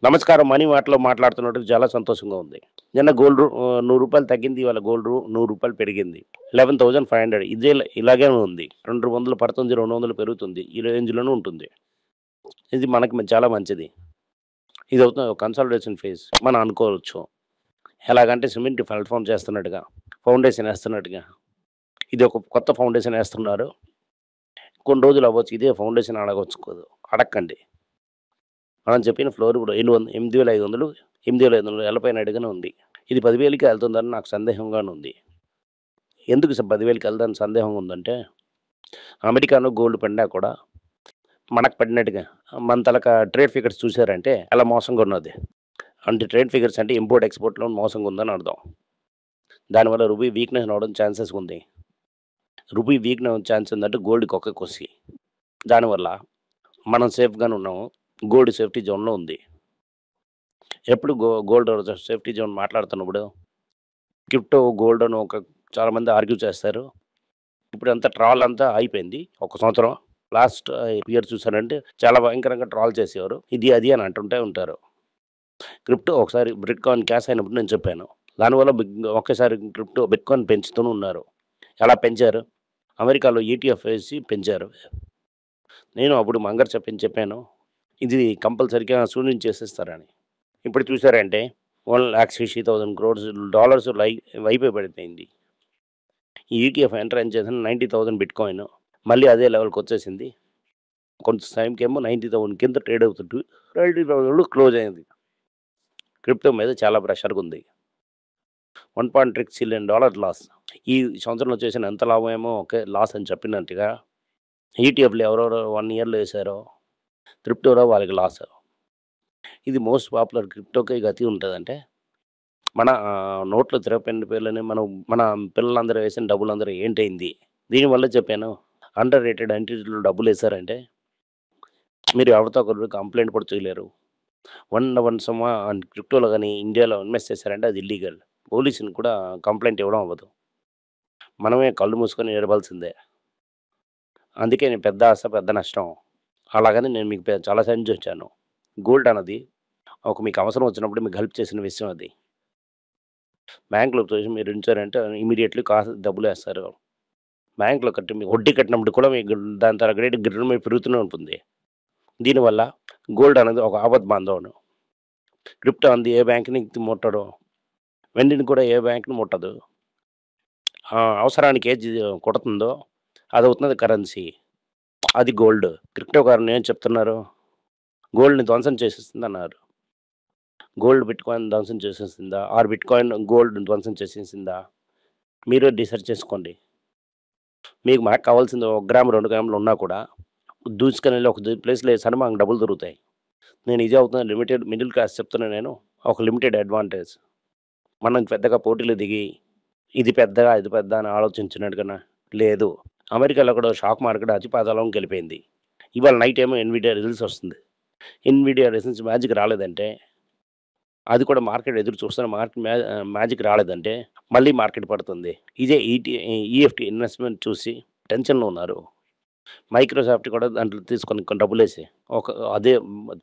నమస్కారం. మనీ మాటలో మాట్లాడుతున్నట్టు చాలా సంతోషంగా ఉంది. నిన్న రూ. 100 తగ్గింది. ఇవాళ రూ. 100 పెరిగింది. 11,500 ఇలాగే ఉంది. 200 పడుతుంది, 200 పెరుగుతుంది. ఈ రేంజ్‌లోనే ఉంటుంది. ఇది మనకి చాలా మంచిది. ఇది అవుతుంది ఒక కన్సాలిడేషన్ ఫేజ్ మనం అనుకోవచ్చు. ఎలాగంటే సిమెంట్ ప్లాట్‌ఫార్మ్ చేస్తున్నట్టుగా, ఫౌండేషన్ ఏస్తున్నట్టుగా. ఇది ఒక కొత్త ఫౌండేషన్ ఏస్తున్నారు. కొన్ని రోజులు అవ్వచ్చు. ఇదే ఫౌండేషన్ అడగొచ్చుకోదు. అడక్కండి. మనం చెప్పిన ఫ్లోర్ ఇప్పుడు 8,500 8,500 ఎల్లపైన అడుగునే ఉంది. ఇది 10,000కి ఎళ్తుందని నాకు సందేహంగానే ఉంది. ఎందుకు 10,000కి ఎళ్దని సందేహం ఉందంటే, అమెరికాలో గోల్డ్ పడినా కూడా మనకు పడినట్టుగా మన తాలూకా ట్రేడ్ ఫిగర్స్ చూసారంటే చాలా మోసంగా ఉన్నది. అంటే ట్రేడ్ ఫిగర్స్ అంటే ఇంపోర్ట్, ఎక్స్‌పోర్ట్‌లో మోసంగా ఉందని అర్థం. దానివల్ల రూపీ వీక్‌నెస్ అవ్వడం ఛాన్సెస్ ఉంది. రూపీ వీక్‌నెస్ అవ్వడం ఛాన్స్ ఉందంటే గోల్డ్‌కి ఒక్క కొసి. దానివల్ల మనం సేఫ్‌గానే ఉన్నాము. గోల్డ్ సేఫ్టీ జోన్‌లో ఉంది. ఎప్పుడు గోల్డ్ సేఫ్టీ జోన్ మాట్లాడుతున్నప్పుడు క్రిప్టో, గోల్డ్ అని చాలామంది ఆర్గ్యూ చేస్తారు. ఇప్పుడంతా ట్రాల్ అంతా అయిపోయింది. ఒక సంవత్సరం లాస్ట్ ఇయర్ చూసారంటే చాలా భయంకరంగా ట్రాల్ చేసేవారు. ఇది, అది అని అంటుంటే ఉంటారు. క్రిప్టో ఒకసారి బిట్‌కాయిన్ క్రాష్ అయినప్పుడు నేను చెప్పాను. దానివల్ల ఒకేసారి బిట్‌కాయిన్ పెంచుతూనే ఉన్నారు. ఎలా పెంచారు? అమెరికాలో ఈటీఎఫ్ వేసి పెంచారు. నేను అప్పుడు చెప్పాను. ఇది కంపల్సరీగా శూన్యం చేసేస్తారని. ఇప్పుడు చూసారంటే $1,60,000 వైపే పడిపోయింది. ఈ ఈటీఎఫ్ ఎంటర్ ఏం చేసింది 90,000 బిట్‌కాయిన్. మళ్ళీ అదే లెవెల్‌కొచ్చేసింది. కొంత టైంకేమో 90,000 కింద ట్రేడ్ అవుతుంటూ 90,000 క్లోజ్ అయింది. క్రిప్టో మీద చాలా ప్రెషర్‌గా ఉంది. $1.6 ట్రిలియన్ లాస్. ఈ సంవత్సరంలో చేసిన ఎంత లాభమేమో లాస్ అని చెప్పినట్టుగా ఈటీఎఫ్‌లు ఎవరెవరో 1 ఇయర్‌లో ఏసారో క్రిప్టోలో వాళ్ళకి లాస్. ఇది మోస్ట్ పాపులర్ క్రిప్టోకి గతి ఉంటదంటే మన నోట్లో తిరగని పేర్లని మన పిల్లలందరూ వేసిన డబ్బులందరూ ఏంటయింది? దీనివల్ల చెప్పాను. అండర్ రేటెడ్ ఎంటిటీలో డబ్బులేసారంటే మీరు ఎవరితో ఒకరు కంప్లెయింట్ కూడా చేయలేరు. క్రిప్టోలో గాని, ఇండియాలో ఇన్వెస్ట్ చేశారంటే అది ఇల్లీగల్. పోలీసుని కూడా కంప్లెయింట్ ఇవ్వడం అవ్వదు. మనమే కళ్ళు మూసుకొని ఏడవాల్సిందే. అందుకే నేను పెద్ద ఆశ, పెద్ద నష్టం. అలాగని నేను మీకు చాలా సంజొచ్చాను. గోల్డ్ అన్నది మీకు అవసరం వచ్చినప్పుడు మీకు హెల్ప్ చేసిన విషయం అది. బ్యాంక్‌లో చూసి మీరు ఉంచారంటే ఇమ్మీడియేట్‌లీ డబ్బులేస్తారు. బ్యాంక్‌లో కట్టి మీకు వడ్డీ కట్టినప్పుడు కూడా మీకు దాని తగ్గ రేటు గిర్రున పెరుగుతూనే ఉంటుంది. దీనివల్ల గోల్డ్ అనేది ఒక ఆపద్బాంధవుడు. క్రిప్టో అంది ఏ బ్యాంక్‌ని ముట్టడు. వెండిని కూడా ఏ బ్యాంక్‌ని ముట్టదు. అవసరానికి ఏది కొడుతుందో అదవుతున్నది కరెన్సీ. అది గోల్డ్. క్రిప్టోకారులు ఏం చెప్తున్నారు? గోల్డ్‌ని ధ్వంసం చేసేస్తుందన్నారు. గోల్డ్ బిట్‌కాయిన్ ధ్వంసం చేసేసిందా? ఆర్ బిట్‌కాయిన్ గోల్డ్‌ని ధ్వంసం చేసేసిందా? మీరే డిసైడ్ చేసుకోండి. మాకు కావాల్సింది 1 గ్రామ్, 2 గ్రాములు ఉన్నా కూడా దూసుకెళ్ళి ఒక ప్లేస్‌లో ఏసాను మనకు డబ్బులు దొరుకుతాయి. నేను ఇదే అవుతుంది మిడిల్ క్లాస్ చెప్తున్నా నేను. ఒక లిమిటెడ్ అడ్వాంటేజ్. మనం పెద్దగా పోటీలో దిగి ఇది పెద్దగా, ఇది పెద్ద అని ఆలోచించినట్టుగానా లేదు. అమెరికాలో కూడా షాక్ మార్కెట్ అతి పాతాళంకి వెళ్ళిపోయింది. ఇవాళ నైట్ ఏమో ఎన్విడియా రిజల్ట్స్ వస్తుంది. ఎన్విడియా రిజల్ట్స్ మ్యాజిక్ రాలేదంటే అది కూడా మార్కెట్ ఎదురు చూస్తున్న మ్యాజిక్ రాలేదంటే మళ్ళీ మార్కెట్ పడుతుంది. ఇదే ఈఎఫ్టీ ఇన్వెస్ట్‌మెంట్ చూసి టెన్షన్‌లో ఉన్నారు. మైక్రోసాఫ్ట్ కూడా దాంట్లో తీసుకొని కొన్ని డబ్బులేసి అదే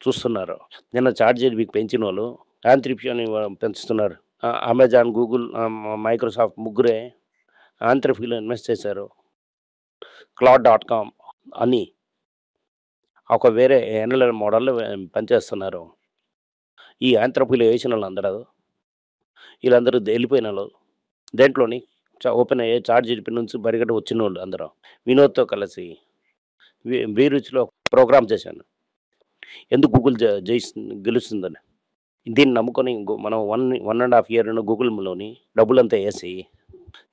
చూస్తున్నారు. నిన్న చాట్‌జీపీటీకి పెంచినోళ్ళు యాంత్రిఫియాని పెంచుతున్నారు. అమెజాన్, గూగుల్, మైక్రోసాఫ్ట్ ముగ్గురే యాంత్రిఫిలో ఇన్వెస్ట్ చేశారు. క్లౌడ్.కామ్ అని ఒక వేరే ఎన్ఎల్ఎం మోడల్‌లో పనిచేస్తున్నారు. ఈ యాంత్రోపీలో ఏసినోళ్ళందరూ వీళ్ళందరూ వెళ్ళిపోయినోళ్ళు. దేంట్లోని ఓపెన్ అయ్యే చాట్‌జీపీటీ నుంచి పరిగెట్టి వచ్చినోళ్ళు అందరూ. వినోద్‌తో కలిసి వీరుచిలో ప్రోగ్రామ్ చేశాను. ఎందుకు గూగుల్ గెలుస్తుందని. దీన్ని నమ్ముకొని మనం 1.5 ఇయర్ గూగుల్‌లోని డబ్బులంతా ఏసి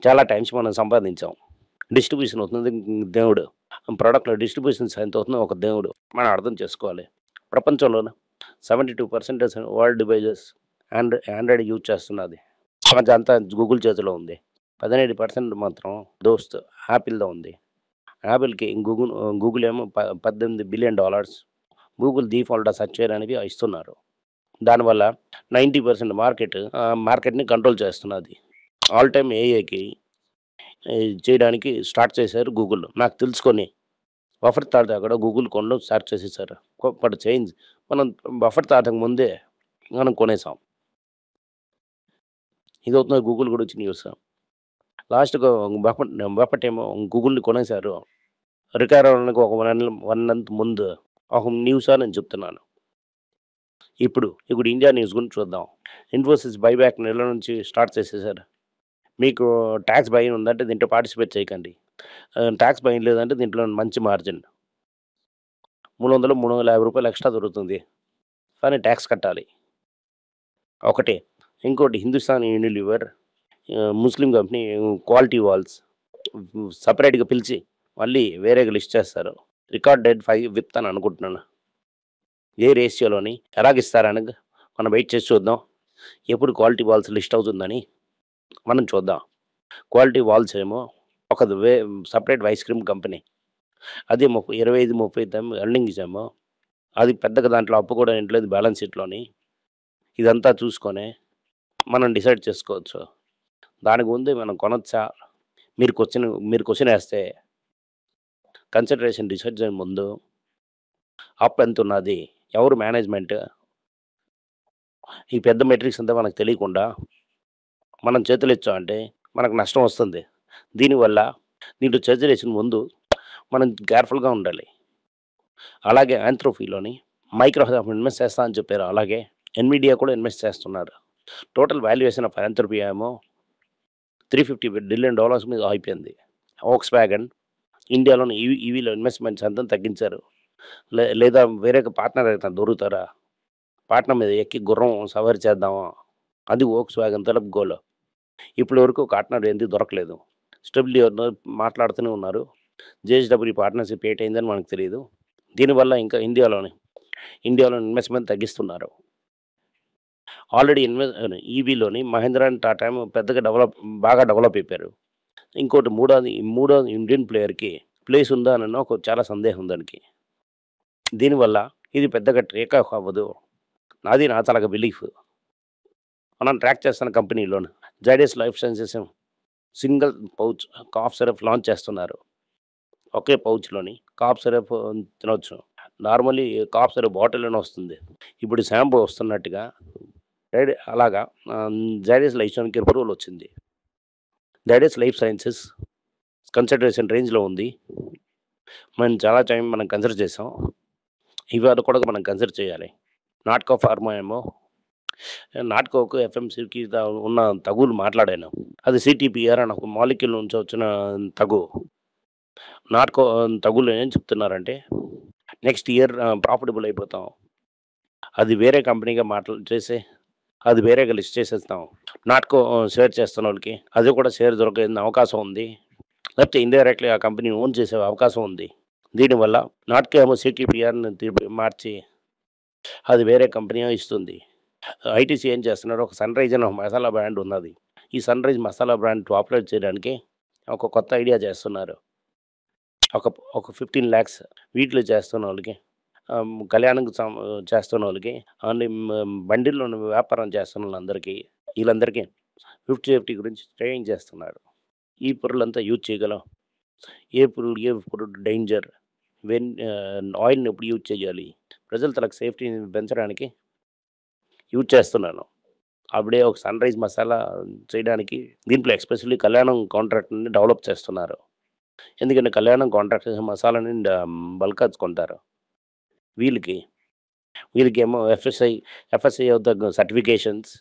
చాలా టైమ్స్ మనం సంపాదించాం. డిస్ట్రిబ్యూషన్ అవుతుంది దేవుడు. ప్రొడక్ట్‌లో డిస్ట్రిబ్యూషన్స్ ఎంత అవుతుందో ఒక దేవుడు. మనం అర్థం చేసుకోవాలి. ప్రపంచంలోన 72% వరల్డ్ డివైజెస్ ఆండ్రాయిడ్ యూజ్ చేస్తున్నది. అదంతా గూగుల్ చేతిలో ఉంది. 18% మాత్రం యాపిల్‌దో ఉంది. యాపిల్‌కి గూగుల్ ఏమో $18 బిలియన్ గూగుల్ డిఫాల్ట్ సాఫ్ట్‌వేర్ అనేవి ఇస్తున్నారు. దానివల్ల 90% మార్కెట్‌ని కంట్రోల్ చేస్తున్నది. ఆల్ టైమ్ ఏఐకి చేయడానికి స్టార్ట్ చేశారు గూగుల్. నాకు తెలుసుకొని బఫర్ తాత కూడా గూగుల్ కొనడం స్టార్ట్ చేసేసారు. బట్ చేంజ్ మనం బఫర్ తాతకు ముందే మనం కొనేసాం. ఇదవుతుంది గూగుల్ కూడా వచ్చి న్యూస్. లాస్ట్‌గా బాపట్ ఏమో గూగుల్‌ని కొనేసారు. రికవర్ అవ్వడానికి ఒక 1 మంత్ ముందు ఒక న్యూసా నేను చెప్తున్నాను. ఇప్పుడు ఇండియా న్యూస్ గురించి చూద్దాం. ఇన్ఫోసిస్ బైబ్యాక్ నెల నుంచి స్టార్ట్ చేసేసారు. మీకు టాక్స్ భయం ఉందంటే దీంట్లో పార్టిసిపేట్ చేయకండి. టాక్స్ భయం లేదంటే దీంట్లో మంచి మార్జిన్. 300, రూ. 350 ఎక్స్‌ట్రా దొరుకుతుంది. కానీ టాక్స్ కట్టాలి. ఒకటి. ఇంకోటి హిందుస్థాన్ యూనిలీవర్ ముస్లిం కంపెనీ క్వాలిటీ వాల్స్ సెపరేట్‌గా పిలిచి మళ్ళీ వేరేగా లిస్ట్ చేస్తారు. రికార్డ్ డేట్ 5 అని అనుకుంటున్నాను. ఏ రేషియోలోని ఎలాగిస్తారని మనం వెయిట్ చేసి చూద్దాం. ఎప్పుడు క్వాలిటీ వాల్స్ లిస్ట్ అవుతుందని మనం చూద్దాం. క్వాలిటీ వాల్స్ ఏమో ఒక సెపరేట్ ఐస్ క్రీమ్ కంపెనీ. అది 25, 30 ఎర్నింగ్స్ ఏమో అది పెద్దగా దాంట్లో అప్పు కూడా ఏం లేదు బ్యాలెన్స్ షీట్‌లోని. ఇదంతా చూసుకొనే మనం డిసైడ్ చేసుకోవచ్చు. దానికి ముందే మనం కొనొచ్చా? మీరు క్వెషన్ ఏస్తే కన్సిడరేషన్ డిసైడ్ చేయక ముందు అప్ ఎంతున్నది? ఎవరు మేనేజ్మెంట్? ఈ పెద్ద మెట్రిక్స్ అంతా మనకు తెలియకుండా మనం చేతులెత్తామంటే మనకు నష్టం వస్తుంది. దీనివల్ల దీంట్లో చేతులేసిన ముందు మనం కేర్‌ఫుల్‌గా ఉండాలి. అలాగే ఆంథ్రోఫీలోని మైక్రోసాఫ్ట్ ఇన్వెస్ట్ చేస్తా అని చెప్పారు. అలాగే ఎన్విడియా కూడా ఇన్వెస్ట్ చేస్తున్నారు. టోటల్ వాల్యుయేషన్ ఆఫ్ ఆంథ్రోపీ ఏమో $350 బిలియన్ మీద అయిపోయింది. వోక్స్‌వ్యాగన్ ఇండియాలోని ఈవీలో ఇన్వెస్ట్‌మెంట్స్ అంతా తగ్గించారు. లేదా వేరే పార్ట్నర్ అయితే దొరుకుతారా? పార్ట్నర్ మీద ఎక్కి గుర్రం సవారి చేద్దామా? అది వోక్స్‌వ్యాగన్ తరపు గోల్. ఇప్పటి వరకు పార్ట్నర్ ఏంది దొరకలేదు. స్టెబిలిటీ మాట్లాడుతూనే ఉన్నారు. జేఎస్‌డబ్ల్యూ పార్ట్నర్‌షిప్ ఏటయిందని మనకు తెలీదు. దీనివల్ల ఇంకా ఇండియాలో ఇన్వెస్ట్‌మెంట్ తగ్గిస్తున్నారు. ఆల్రెడీ ఈవీలోని మహీంద్రా అండ్ టాటా ఏమో పెద్దగా బాగా డెవలప్ అయిపోయారు. ఇంకోటి మూడోది ఇండియన్ ప్లేయర్‌కి ప్లేస్ ఉందా అని చాలా సందేహం దానికి. దీనివల్ల ఇది పెద్దగా టేక్ ఆఫ్ అవ్వదు. నా తలక బిలీఫ్. మనం ట్రాక్ చేస్తున్న కంపెనీలోను Zydus life sciences single pouch cough syrup launch చేస్తున్నారు. ఒకే పౌచ్‌లోని కాఫ్ సిరప్ తినొచ్చు. నార్మల్లీ కాఫ్ సిరప్ బాటిల్‌లోనే వస్తుంది. ఇప్పుడు షాంపూ వస్తున్నట్టుగా అలాగా జైడస్ లైఫ్ సైన్స్‌కి అప్రూవల్ వచ్చింది. జైడస్ లైఫ్ సైన్సెస్ కన్సిడరేషన్ రేంజ్‌లో ఉంది. చాలా టైం మనం కన్సిడర్ చేసాం. ఇవాళ కూడా మనం కన్సిడర్ చేయాలి. నాట్కో ఫార్మా ఏమో నాట్కోకు ఎఫ్ఎంసీకి ఉన్న తగులు మాట్లాడాను. అది సిటీపీఆర్ అని ఒక మాలిక్యూల్ నుంచి వచ్చిన తగు. నాట్కో తగులు ఏం చెప్తున్నారంటే నెక్స్ట్ ఇయర్ ప్రాఫిటబుల్ అయిపోతాం. అది వేరే కంపెనీగా చేసి అది వేరేగా లిస్ట్ చేసేస్తాం. నాట్కో షేర్ చేస్తున్న వాళ్ళకి అది కూడా షేర్ దొరికే అవకాశం ఉంది. లేకపోతే ఇండైరెక్ట్‌లీ ఆ కంపెనీని ఓన్ చేసే అవకాశం ఉంది. దీనివల్ల నాట్కో ఏమో సిటీపీఆర్‌ని మార్చి అది వేరే కంపెనీ ఇస్తుంది. ఐటీసీ ఏం చేస్తున్నారు, ఒక సన్‌రైజ్ అని ఒక మసాలా బ్రాండ్ ఉన్నది. ఈ సన్‌రైజ్ మసాలా బ్రాండ్ పాపులేట్ చేయడానికి ఒక కొత్త ఐడియా చేస్తున్నారు. ఒక 15 lakhs వీటిలో చేస్తున్న వాళ్ళకి కళ్యాణంకి చేస్తున్న వాళ్ళకి బండిల్లో వ్యాపారం చేస్తున్న వాళ్ళందరికీ వీళ్ళందరికీ 50 గురించి ట్రైనింగ్ చేస్తున్నారు. ఈ పొరులంతా యూజ్ చేయగలం. ఏ పొరుడు డేంజర్, ఆయిల్‌ని ఎప్పుడు యూజ్ చేయాలి, ప్రజల తలకు సేఫ్టీని పెంచడానికి యూజ్ చేస్తున్నాను. అప్పుడే ఒక సన్‌రైజ్ మసాలా చేయడానికి దీంట్లో ఎస్పెషల్లీ కళ్యాణం కాంట్రాక్ట్‌ని డెవలప్ చేస్తున్నారు. ఎందుకంటే కళ్యాణం కాంట్రాక్ట్ మసాలాని బల్క్‌గా కొంటారు. వీళ్ళకేమో ఎఫ్ఎస్ఐ సర్టిఫికేషన్స్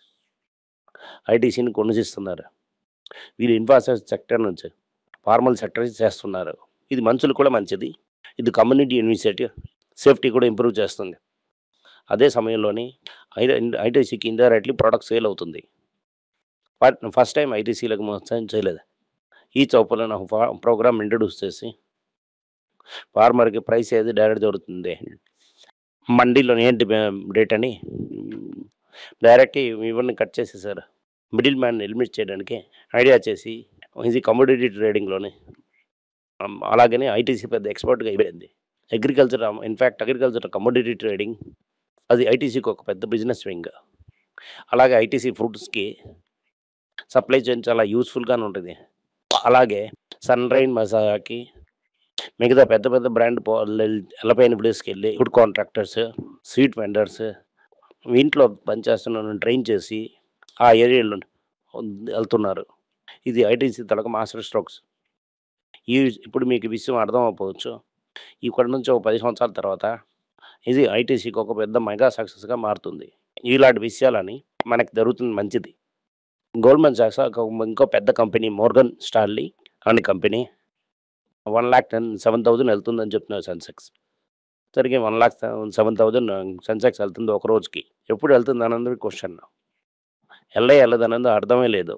ఐటీసీని కొనసిస్తున్నారు. వీళ్ళు ఇన్ఫ్రాస్ట్రక్చర్ సెక్టర్ నుంచి ఫార్మల్ సెక్టర్ చేస్తున్నారు. ఇది మనుషులు కూడా మంచిది. ఇది కమ్యూనిటీ ఇనిషియేటివ్ సేఫ్టీ కూడా ఇంప్రూవ్ చేస్తుంది. అదే సమయంలోని ఐటీసీకి ఇండైరెక్ట్‌లీ ప్రొడక్ట్ సేల్ అవుతుంది. ఫస్ట్ టైం ఐటీసీలకు మోసం చేయలేదు. ఈ చౌపలో నాకు ప్రోగ్రామ్ ఇంట్రొడ్యూస్ చేసి ఫార్మర్‌కి ప్రైస్ ఏది డైరెక్ట్ దొరుకుతుంది. మండీలో ఏంటి రేట్ అని డైరెక్ట్ ఇవన్నీ కట్ చేసేసారు. మిడిల్ మ్యాన్ ఎలిమినేట్ చేయడానికి ఐడియా చేసి ఇది కమోడిటీ ట్రేడింగ్‌లోని అలాగని ఐటీసీ పెద్ద ఎక్స్‌పర్ట్‌గా అయిపోయింది. అగ్రికల్చర్ కమోడిటీ ట్రేడింగ్ అది ఐటీసీకి ఒక పెద్ద బిజినెస్ వింగ్. అలాగే ఐటీసీ ఫుడ్స్‌కి సప్లై చైన్ చాలా యూజ్‌ఫుల్‌గానే ఉంటుంది. అలాగే సన్‌రైజ్ మసాలాకి మిగతా పెద్ద బ్రాండ్ వెళ్ళిపోయిన ప్లేస్‌కెళ్ళి ఫుడ్ కాంట్రాక్టర్స్, స్వీట్ వెండర్స్ మీ ఇంట్లో పనిచేస్తున్న ట్రైన్ చేసి ఆ ఏరియాలో వెళ్తున్నారు. ఇది ఐటీసీ తాలూకా మాస్టర్ స్ట్రోక్స్. ఈ ఇప్పుడు మీకు ఈ విషయం అర్థం అవ్వకపోవచ్చు. ఇక్కడి నుంచి ఒక 10 సంవత్సరాల తర్వాత ఇది ఐటీసీకి ఒక పెద్ద మెగా సక్సెస్‌గా మారుతుంది. ఇలాంటి విషయాలని మనకు జరుగుతుంది మంచిది. గోల్డ్‌మన్ సాక్స్ ఇంకో పెద్ద కంపెనీ 'మోర్గన్ స్టాన్లీ' అనే కంపెనీ 1,07,000 వెళ్తుందని చెప్తున్నారు సెన్సెక్స్. సరిగ్గా 1,07,000 సెన్సెక్స్ వెళ్తుంది ఒక రోజుకి. ఎప్పుడు వెళ్తుంది అన్నది క్వెషన్. వెళ్ళదన్నది అర్థమే లేదు.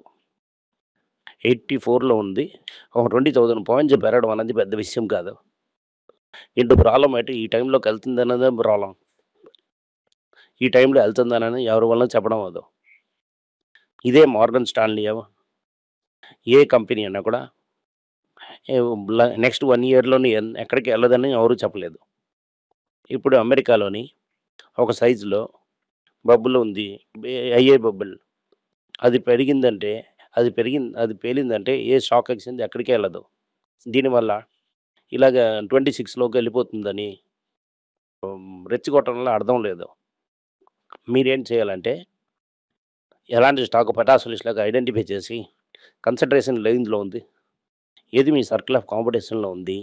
84లో ఉంది. ఒక 20,000 పాయింట్స్ పెరగడం అనేది పెద్ద విషయం కాదు. ప్రాబ్లమ్ అయితే ఈ టైంలోకి వెళ్తుందన్నదే ప్రాబ్లమ్. ఈ టైంలో వెళ్తుందనని ఎవరి వలన చెప్పడం అవ్వదు. ఇదే 'మోర్గన్ స్టాన్లీ' ఏ కంపెనీ అన్నా కూడా నెక్స్ట్ 1 ఇయర్‌లోని ఎక్కడికి వెళ్ళదని ఎవరు చెప్పలేదు. ఇప్పుడు అమెరికాలోని ఒక సైజులో బబుల్ ఉంది. ఐఏ బబుల్. అది పెరిగిందంటే అది పేలిందంటే ఏ స్టాక్ ఎక్స్‌చేంజ్ ఎక్కడికి వెళ్ళదు. దీనివల్ల ఇలాగ 26లోకి వెళ్ళిపోతుందని రెచ్చగొట్టడంలో అర్థం లేదు. మీరేం చేయాలంటే ఎలాంటి స్టాక్ పటాస్ లిస్ట్‌లాగా ఐడెంటిఫై చేసి కన్సిడరేషన్ రేంజ్‌లో ఉంది. ఏది మీ సర్కిల్ ఆఫ్ కాంపిటీషన్‌లో ఉంది.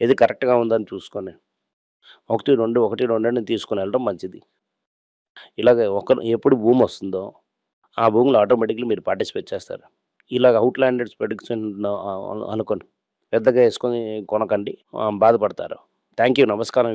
ఏది కరెక్ట్‌గా ఉందని చూసుకొని 1, 2 అని తీసుకొని వెళ్ళడం మంచిది. ఇలాగ ఎప్పుడు భూమి వస్తుందో ఆ భూమిలో ఆటోమేటిక్‌లీ మీరు పార్టిసిపేట్ చేస్తారు. ఇలాగ అవుట్‌లాండర్స్ ప్రెడిక్షన్ అనుకోండి. పెద్దగా యేసుకొని కొనకండి. బాధపడతారు. Thank you. నమస్కారం.